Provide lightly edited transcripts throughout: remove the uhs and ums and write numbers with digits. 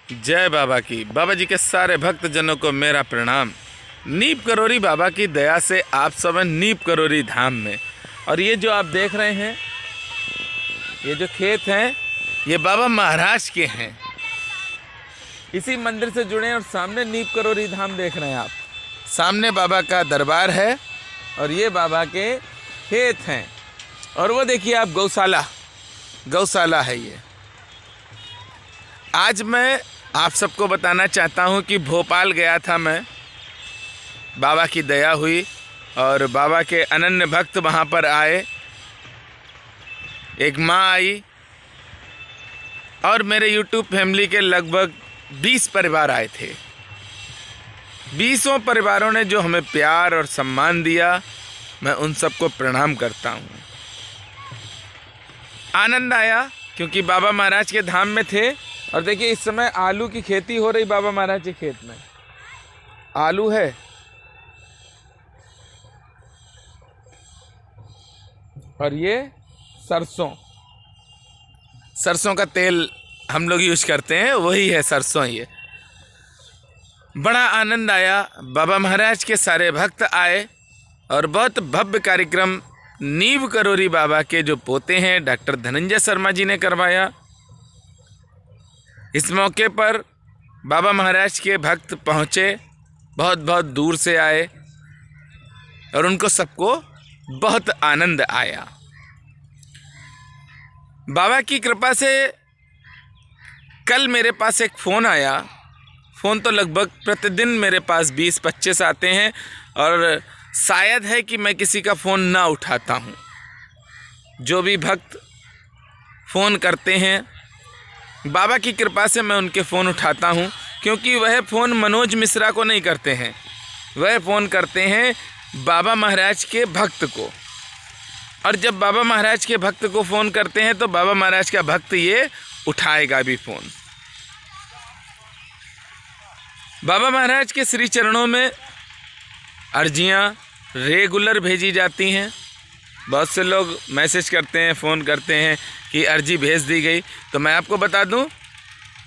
जय बाबा की। बाबा जी के सारे भक्तजनों को मेरा प्रणाम। नीप करोरी बाबा की दया से आप सब हैं नीप करोरी धाम में। और ये जो आप देख रहे हैं, ये जो खेत हैं, ये बाबा महाराज के हैं। इसी मंदिर से जुड़े हैं और सामने नीप करोरी धाम देख रहे हैं आप। सामने बाबा का दरबार है और ये बाबा के खेत हैं। और वो देखिए आप, गौशाला है ये। आज मैं आप सबको बताना चाहता हूँ कि भोपाल गया था मैं, बाबा की दया हुई और बाबा के अनन्य भक्त वहाँ पर आए। एक माँ आई और मेरे YouTube फैमिली के लगभग 20 परिवार आए थे। 20 परिवारों ने जो हमें प्यार और सम्मान दिया, मैं उन सबको प्रणाम करता हूँ। आनंद आया क्योंकि बाबा महाराज के धाम में थे। और देखिए इस समय आलू की खेती हो रही बाबा महाराज के खेत में। आलू है और ये सरसों का तेल हम लोग यूज करते हैं, वही है सरसों। ये बड़ा आनंद आया। बाबा महाराज के सारे भक्त आए और बहुत भव्य कार्यक्रम नीव करोरी बाबा के जो पोते हैं डॉक्टर धनंजय शर्मा जी ने करवाया। इस मौके पर बाबा महाराज के भक्त पहुँचे, बहुत बहुत दूर से आए और उनको सबको बहुत आनंद आया। बाबा की कृपा से कल मेरे पास एक फ़ोन आया। फ़ोन तो लगभग प्रतिदिन मेरे पास 20-25 आते हैं और शायद है कि मैं किसी का फ़ोन ना उठाता हूँ। जो भी भक्त फ़ोन करते हैं, बाबा की कृपा से मैं उनके फ़ोन उठाता हूँ, क्योंकि वह फ़ोन मनोज मिश्रा को नहीं करते हैं, वह फ़ोन करते हैं बाबा महाराज के भक्त को। और जब बाबा महाराज के भक्त को फ़ोन करते हैं तो बाबा महाराज का भक्त ये उठाएगा भी फ़ोन। बाबा महाराज के श्री चरणों में अर्जियाँ रेगुलर भेजी जाती हैं। बहुत से लोग मैसेज करते हैं, फ़ोन करते हैं कि अर्जी भेज दी गई। तो मैं आपको बता दूं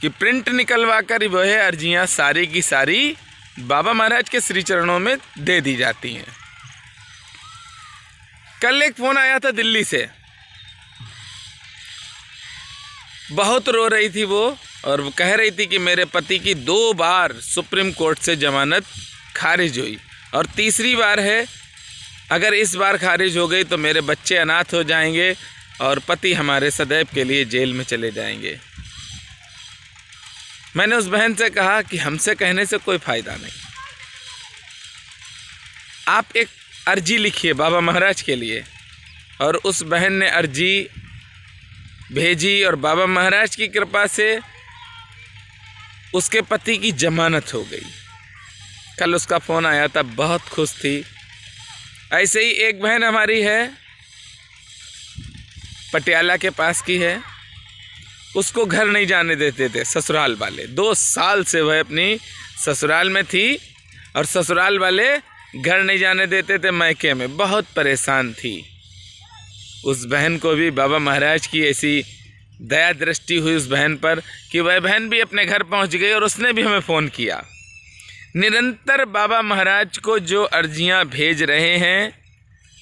कि प्रिंट निकलवा कर वह अर्जियाँ सारी की सारी बाबा महाराज के श्री चरणों में दे दी जाती हैं। कल एक फ़ोन आया था दिल्ली से, बहुत रो रही थी वो और वो कह रही थी कि मेरे पति की 2 बार सुप्रीम कोर्ट से जमानत खारिज हुई और तीसरी बार है, अगर इस बार खारिज हो गई तो मेरे बच्चे अनाथ हो जाएंगे और पति हमारे सदैव के लिए जेल में चले जाएंगे। मैंने उस बहन से कहा कि हमसे कहने से कोई फ़ायदा नहीं, आप एक अर्जी लिखिए बाबा महाराज के लिए। और उस बहन ने अर्जी भेजी और बाबा महाराज की कृपा से उसके पति की जमानत हो गई। कल उसका फ़ोन आया था, बहुत खुश थी। ऐसे ही एक बहन हमारी है, पटियाला के पास की है, उसको घर नहीं जाने देते थे ससुराल वाले। 2 साल से वह अपनी ससुराल में थी और ससुराल वाले घर नहीं जाने देते थे, मैके में बहुत परेशान थी। उस बहन को भी बाबा महाराज की ऐसी दया दृष्टि हुई उस बहन पर कि वह बहन भी अपने घर पहुंच गई और उसने भी हमें फ़ोन किया। निरंतर बाबा महाराज को जो अर्जियां भेज रहे हैं,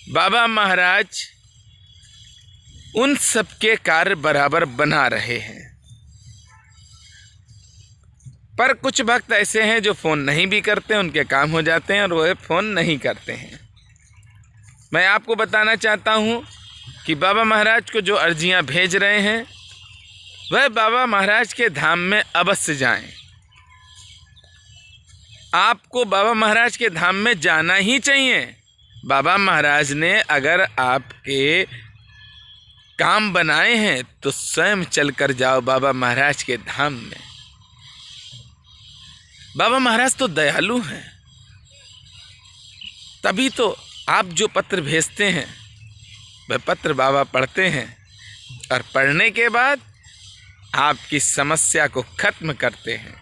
बाबा महाराज उन सबके कार्य बराबर बना रहे हैं। पर कुछ भक्त ऐसे हैं जो फ़ोन नहीं भी करते, उनके काम हो जाते हैं और वह फ़ोन नहीं करते हैं। मैं आपको बताना चाहता हूँ कि बाबा महाराज को जो अर्जियां भेज रहे हैं, वह बाबा महाराज के धाम में अवश्य जाएं। आपको बाबा महाराज के धाम में जाना ही चाहिए। बाबा महाराज ने अगर आपके काम बनाए हैं तो स्वयं चलकर जाओ बाबा महाराज के धाम में। बाबा महाराज तो दयालु हैं, तभी तो आप जो पत्र भेजते हैं वह पत्र बाबा पढ़ते हैं और पढ़ने के बाद आपकी समस्या को खत्म करते हैं।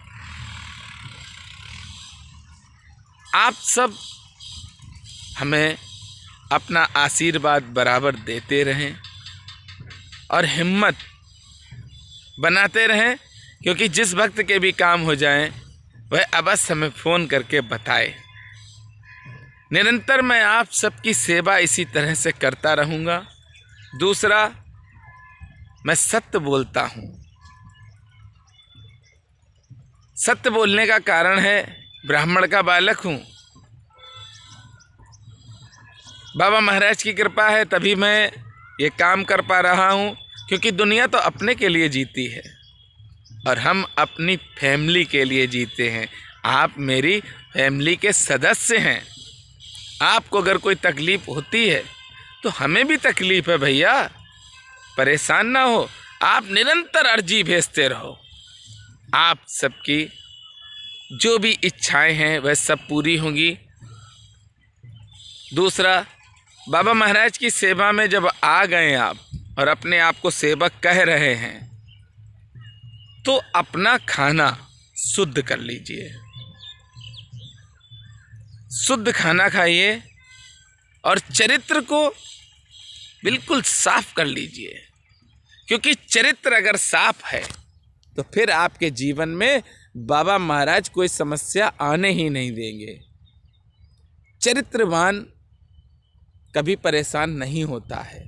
आप सब हमें अपना आशीर्वाद बराबर देते रहें और हिम्मत बनाते रहें क्योंकि जिस भक्त के भी काम हो जाएं वह अवश्य हमें फ़ोन करके बताए। निरंतर मैं आप सबकी सेवा इसी तरह से करता रहूँगा। दूसरा, मैं सत्य बोलता हूँ। सत्य बोलने का कारण है ब्राह्मण का बालक हूँ। बाबा महाराज की कृपा है तभी मैं ये काम कर पा रहा हूँ, क्योंकि दुनिया तो अपने के लिए जीती है और हम अपनी फैमिली के लिए जीते हैं। आप मेरी फैमिली के सदस्य हैं। आपको अगर कोई तकलीफ़ होती है तो हमें भी तकलीफ़ है भैया, परेशान ना हो। आप निरंतर अर्जी भेजते रहो। आप सबकी जो भी इच्छाएं हैं वह सब पूरी होंगी। दूसरा, बाबा महाराज की सेवा में जब आ गए आप और अपने आप को सेवक कह रहे हैं तो अपना खाना शुद्ध कर लीजिए। शुद्ध खाना खाइए और चरित्र को बिल्कुल साफ कर लीजिए, क्योंकि चरित्र अगर साफ है तो फिर आपके जीवन में बाबा महाराज कोई समस्या आने ही नहीं देंगे। चरित्रवान कभी परेशान नहीं होता है।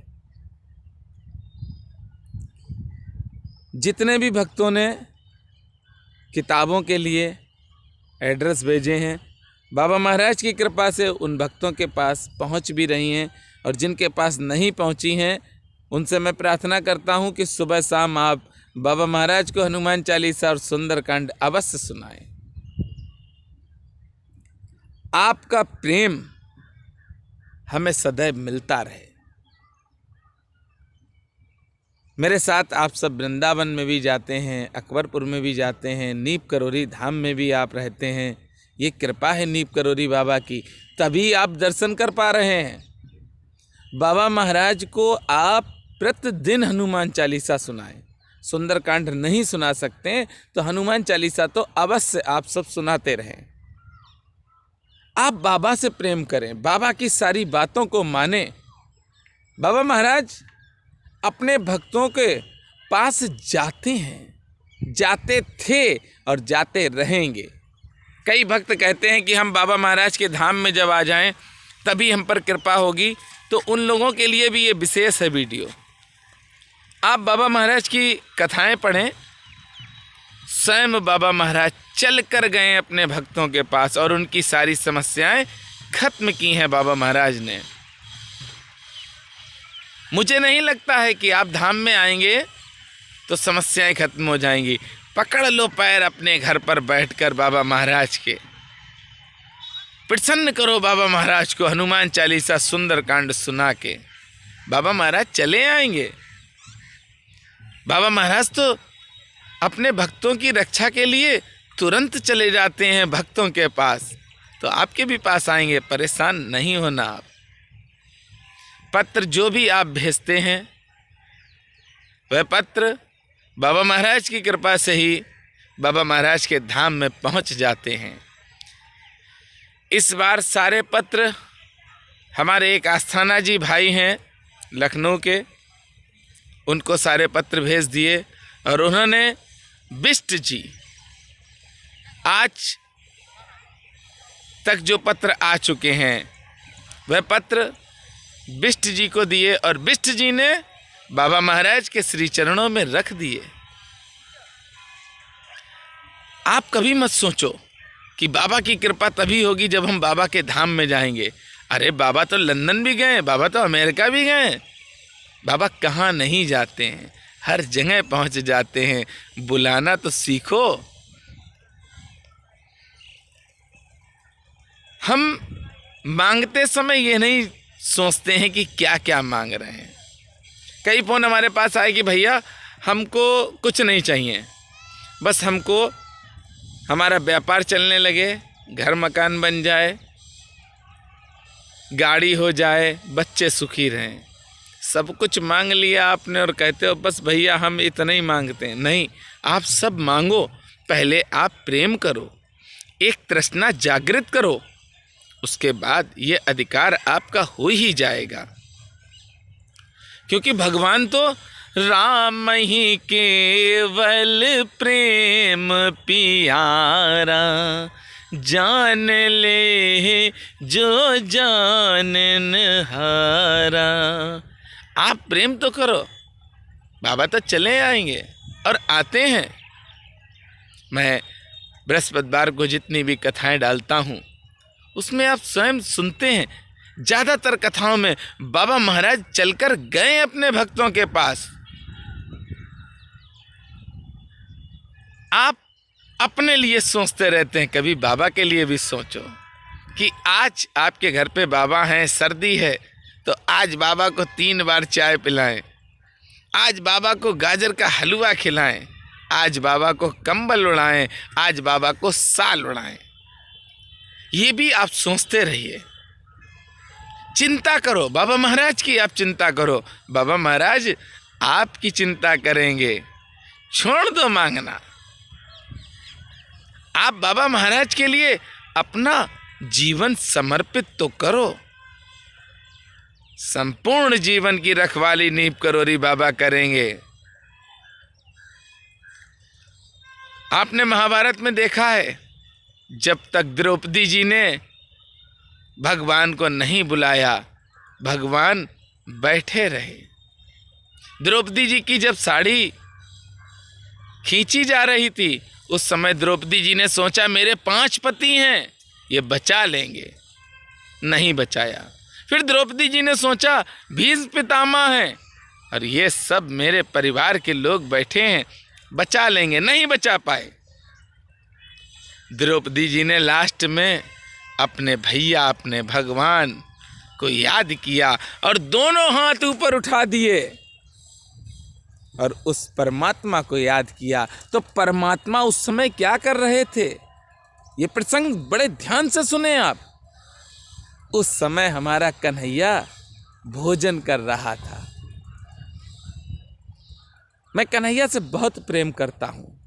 जितने भी भक्तों ने किताबों के लिए एड्रेस भेजे हैं, बाबा महाराज की कृपा से उन भक्तों के पास पहुंच भी रही हैं, और जिनके पास नहीं पहुंची हैं उनसे मैं प्रार्थना करता हूं कि सुबह शाम आप बाबा महाराज को हनुमान चालीसा और सुंदरकांड अवश्य सुनाएं। आपका प्रेम हमें सदैव मिलता रहे। मेरे साथ आप सब वृंदावन में भी जाते हैं, अकबरपुर में भी जाते हैं, नीप करोरी धाम में भी आप रहते हैं। ये कृपा है नीप करोरी बाबा की, तभी आप दर्शन कर पा रहे हैं। बाबा महाराज को आप प्रतिदिन हनुमान चालीसा सुनाएं। सुंदरकांड नहीं सुना सकते तो हनुमान चालीसा तो अवश्य आप सब सुनाते रहें। आप बाबा से प्रेम करें, बाबा की सारी बातों को माने। बाबा महाराज अपने भक्तों के पास जाते हैं, जाते थे और जाते रहेंगे। कई भक्त कहते हैं कि हम बाबा महाराज के धाम में जब आ जाएं तभी हम पर कृपा होगी, तो उन लोगों के लिए भी ये विशेष है वीडियो। आप बाबा महाराज की कथाएं पढ़ें। स्वयं बाबा महाराज चल कर गए अपने भक्तों के पास और उनकी सारी समस्याएं खत्म की हैं बाबा महाराज ने। मुझे नहीं लगता है कि आप धाम में आएंगे तो समस्याएं खत्म हो जाएंगी। पकड़ लो पैर अपने घर पर बैठकर बाबा महाराज के, प्रसन्न करो बाबा महाराज को हनुमान चालीसा सुंदरकांड सुना के। बाबा महाराज चले आएंगे। बाबा महाराज तो अपने भक्तों की रक्षा के लिए तुरंत चले जाते हैं भक्तों के पास, तो आपके भी पास आएंगे। परेशान नहीं होना आप। पत्र जो भी आप भेजते हैं वह पत्र बाबा महाराज की कृपा से ही बाबा महाराज के धाम में पहुंच जाते हैं। इस बार सारे पत्र हमारे एक आस्थाना जी भाई हैं लखनऊ के, उनको सारे पत्र भेज दिए और उन्होंने बिष्ट जी आज तक जो पत्र आ चुके हैं वह पत्र बिष्ट जी को दिए और बिष्ट जी ने बाबा महाराज के श्री चरणों में रख दिए। आप कभी मत सोचो कि बाबा की कृपा तभी होगी जब हम बाबा के धाम में जाएंगे। अरे बाबा तो लंदन भी गए, बाबा तो अमेरिका भी गए, बाबा कहाँ नहीं जाते हैं, हर जगह पहुंच जाते हैं। बुलाना तो सीखो। हम मांगते समय ये नहीं सोचते हैं कि क्या क्या मांग रहे हैं। कई फ़ोन हमारे पास आए कि भैया हमको कुछ नहीं चाहिए, बस हमको हमारा व्यापार चलने लगे, घर मकान बन जाए, गाड़ी हो जाए, बच्चे सुखी रहें। सब कुछ मांग लिया आपने और कहते हो बस भैया हम इतना ही मांगते हैं। नहीं, आप सब मांगो, पहले आप प्रेम करो, एक तृष्णा जागृत करो, उसके बाद ये अधिकार आपका हो ही जाएगा। क्योंकि भगवान तो राम ही केवल प्रेम पियारा, जान ले जो जानन हारा। आप प्रेम तो करो, बाबा तो चले आएंगे और आते हैं। मैं बृहस्पतिवार को जितनी भी कथाएं डालता हूँ उसमें आप स्वयं सुनते हैं, ज़्यादातर कथाओं में बाबा महाराज चलकर गए अपने भक्तों के पास। आप अपने लिए सोचते रहते हैं, कभी बाबा के लिए भी सोचो कि आज आपके घर पे बाबा हैं, सर्दी है तो आज बाबा को 3 बार चाय पिलाएं, आज बाबा को गाजर का हलवा खिलाएं, आज बाबा को कंबल उड़ाएं, आज बाबा को साल उड़ाएं। ये भी आप सोचते रहिए, चिंता करो बाबा महाराज की, आप चिंता करो, बाबा महाराज आपकी चिंता करेंगे। छोड़ दो मांगना, आप बाबा महाराज के लिए अपना जीवन समर्पित तो करो। संपूर्ण जीवन की रखवाली नींव करोरी बाबा करेंगे। आपने महाभारत में देखा है, जब तक द्रौपदी जी ने भगवान को नहीं बुलाया, भगवान बैठे रहे। द्रौपदी जी की जब साड़ी खींची जा रही थी, उस समय द्रौपदी जी ने सोचा मेरे 5 पति हैं, ये बचा लेंगे, नहीं बचाया। फिर द्रौपदी जी ने सोचा भीष्म पितामह हैं और ये सब मेरे परिवार के लोग बैठे हैं, बचा लेंगे, नहीं बचा पाए। द्रौपदी जी ने लास्ट में अपने भैया, अपने भगवान को याद किया और दोनों हाथ ऊपर उठा दिए और उस परमात्मा को याद किया। तो परमात्मा उस समय क्या कर रहे थे, ये प्रसंग बड़े ध्यान से सुने आप। उस समय हमारा कन्हैया भोजन कर रहा था। मैं कन्हैया से बहुत प्रेम करता हूँ,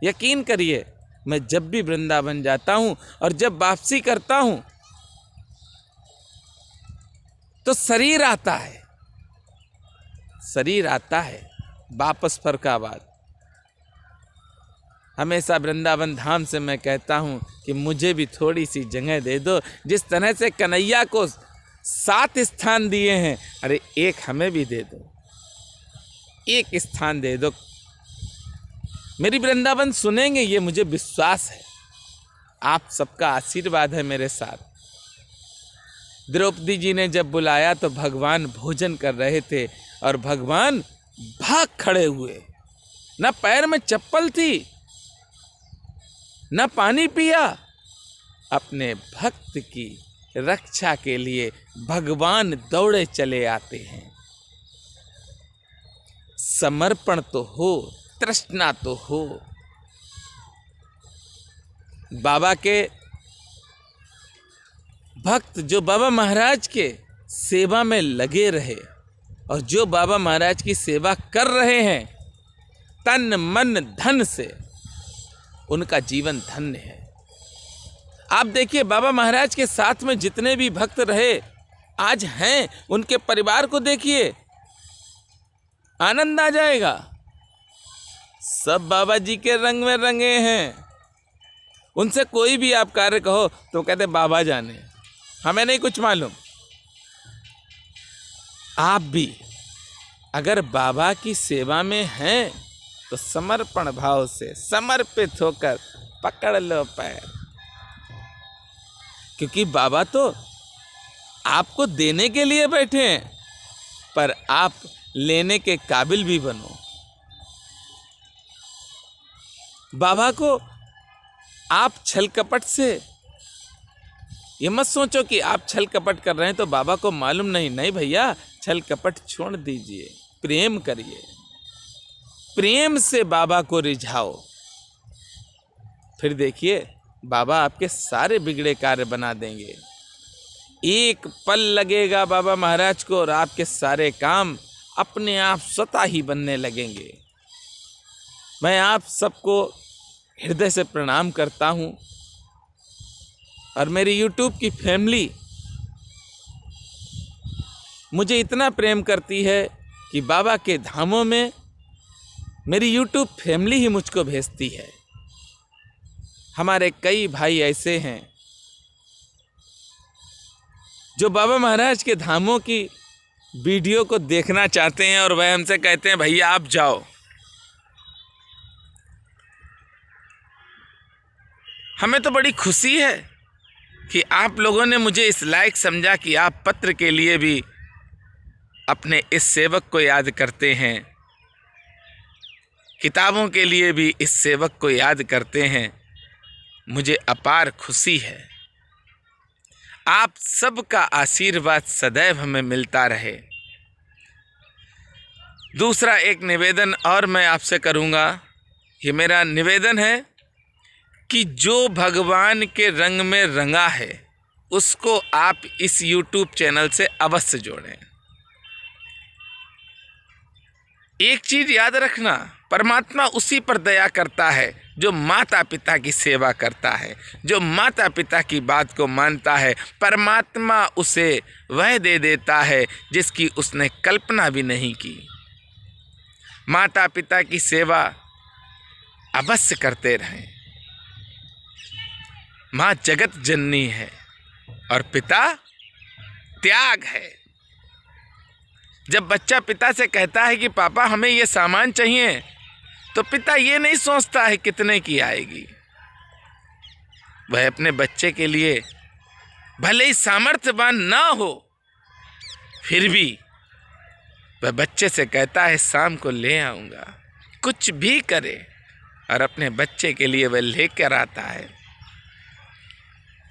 यकीन करिए। मैं जब भी वृंदावन जाता हूँ और जब वापसी करता हूँ तो शरीर आता है, शरीर आता है वापस फरकाबाद। हमेशा वृंदावन धाम से मैं कहता हूँ कि मुझे भी थोड़ी सी जगह दे दो। जिस तरह से कन्हैया को 7 स्थान दिए हैं, अरे एक हमें भी दे दो, एक स्थान दे दो। मेरी वृंदावन सुनेंगे, ये मुझे विश्वास है। आप सबका आशीर्वाद है मेरे साथ। द्रौपदी जी ने जब बुलाया तो भगवान भोजन कर रहे थे और भगवान भाग खड़े हुए, न पैर में चप्पल थी, न पानी पिया। अपने भक्त की रक्षा के लिए भगवान दौड़े चले आते हैं। समर्पण तो हो, तृष्णा तो हो। बाबा के भक्त जो बाबा महाराज के सेवा में लगे रहे और जो बाबा महाराज की सेवा कर रहे हैं तन मन धन से, उनका जीवन धन्य है। आप देखिए बाबा महाराज के साथ में जितने भी भक्त रहे आज हैं, उनके परिवार को देखिए, आनंद आ जाएगा। सब बाबा जी के रंग में रंगे हैं। उनसे कोई भी आप कार्य कहो तो कहते बाबा जाने, हमें नहीं कुछ मालूम। आप भी अगर बाबा की सेवा में हैं तो समर्पण भाव से समर्पित होकर पकड़ लो पैर, क्योंकि बाबा तो आपको देने के लिए बैठे हैं, पर आप लेने के काबिल भी बनो। बाबा को आप छल कपट से ये मत सोचो कि आप छल कपट कर रहे हैं तो बाबा को मालूम नहीं। नहीं भैया, छल कपट छोड़ दीजिए, प्रेम करिए, प्रेम से बाबा को रिझाओ। फिर देखिए बाबा आपके सारे बिगड़े कार्य बना देंगे। एक पल लगेगा बाबा महाराज को और आपके सारे काम अपने आप स्वतः ही बनने लगेंगे। मैं आप सबको हृदय से प्रणाम करता हूँ और मेरी YouTube की फैमिली मुझे इतना प्रेम करती है कि बाबा के धामों में मेरी यूट्यूब फैमिली ही मुझको भेजती है। हमारे कई भाई ऐसे हैं जो बाबा महाराज के धामों की वीडियो को देखना चाहते हैं और वह हमसे कहते हैं भैया आप जाओ। हमें तो बड़ी खुशी है कि आप लोगों ने मुझे इस लायक समझा कि आप पत्र के लिए भी अपने इस सेवक को याद करते हैं, किताबों के लिए भी इस सेवक को याद करते हैं। मुझे अपार खुशी है। आप सबका आशीर्वाद सदैव हमें मिलता रहे। दूसरा एक निवेदन और मैं आपसे करूंगा। ये मेरा निवेदन है कि जो भगवान के रंग में रंगा है उसको आप इस YouTube चैनल से अवश्य जोड़ें। एक चीज़ याद रखना, परमात्मा उसी पर दया करता है जो माता पिता की सेवा करता है, जो माता पिता की बात को मानता है। परमात्मा उसे वह दे देता है जिसकी उसने कल्पना भी नहीं की। माता पिता की सेवा अवश्य करते रहें। माँ जगत जननी है और पिता त्याग है। जब बच्चा पिता से कहता है कि पापा हमें ये सामान चाहिए, तो पिता ये नहीं सोचता है कितने की आएगी। वह अपने बच्चे के लिए भले ही सामर्थ्यवान ना हो, फिर भी वह बच्चे से कहता है शाम को ले आऊँगा। कुछ भी करे और अपने बच्चे के लिए वह लेकर आता है।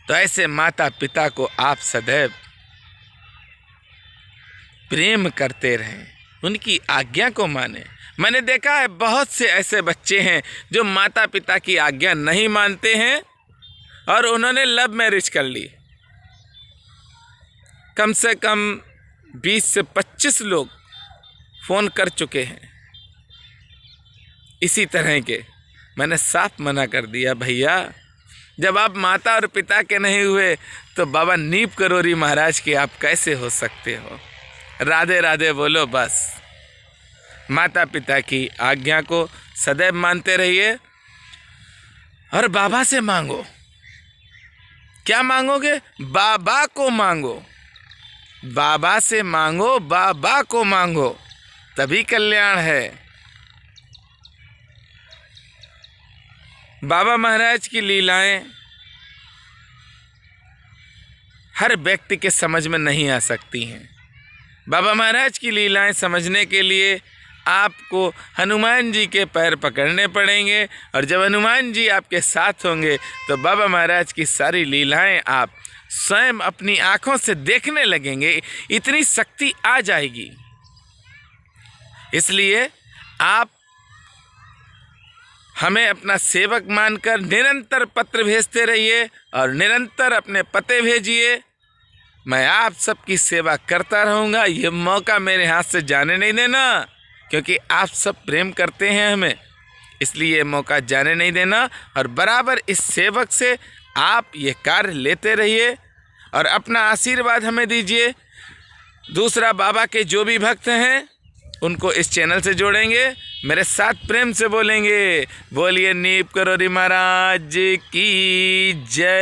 तो ऐसे माता पिता को आप सदैव प्रेम करते रहें, उनकी आज्ञा को माने। मैंने देखा है बहुत से ऐसे बच्चे हैं जो माता पिता की आज्ञा नहीं मानते हैं और उन्होंने लव मैरिज कर ली। कम से कम 20 से 25 लोग फ़ोन कर चुके हैं इसी तरह के। मैंने साफ मना कर दिया, भैया जब आप माता और पिता के नहीं हुए तो बाबा नीप करोरी महाराज के आप कैसे हो सकते हो। राधे राधे बोलो बस। माता पिता की आज्ञा को सदैव मानते रहिए और बाबा से मांगो। क्या मांगोगे? बाबा को मांगो। बाबा से मांगो, बाबा को मांगो, तभी कल्याण है। बाबा महाराज की लीलाएं हर व्यक्ति के समझ में नहीं आ सकती हैं। बाबा महाराज की लीलाएं समझने के लिए आपको हनुमान जी के पैर पकड़ने पड़ेंगे और जब हनुमान जी आपके साथ होंगे तो बाबा महाराज की सारी लीलाएं आप स्वयं अपनी आँखों से देखने लगेंगे। इतनी शक्ति आ जाएगी। इसलिए आप हमें अपना सेवक मानकर निरंतर पत्र भेजते रहिए और निरंतर अपने पते भेजिए। मैं आप सबकी सेवा करता रहूँगा। ये मौका मेरे हाथ से जाने नहीं देना, क्योंकि आप सब प्रेम करते हैं हमें, इसलिए मौका जाने नहीं देना। और बराबर इस सेवक से आप ये कार्य लेते रहिए और अपना आशीर्वाद हमें दीजिए। दूसरा, बाबा के जो भी भक्त हैं उनको इस चैनल से जोड़ेंगे, मेरे साथ प्रेम से बोलेंगे। बोलिए नीप करोरी महाराज की जय।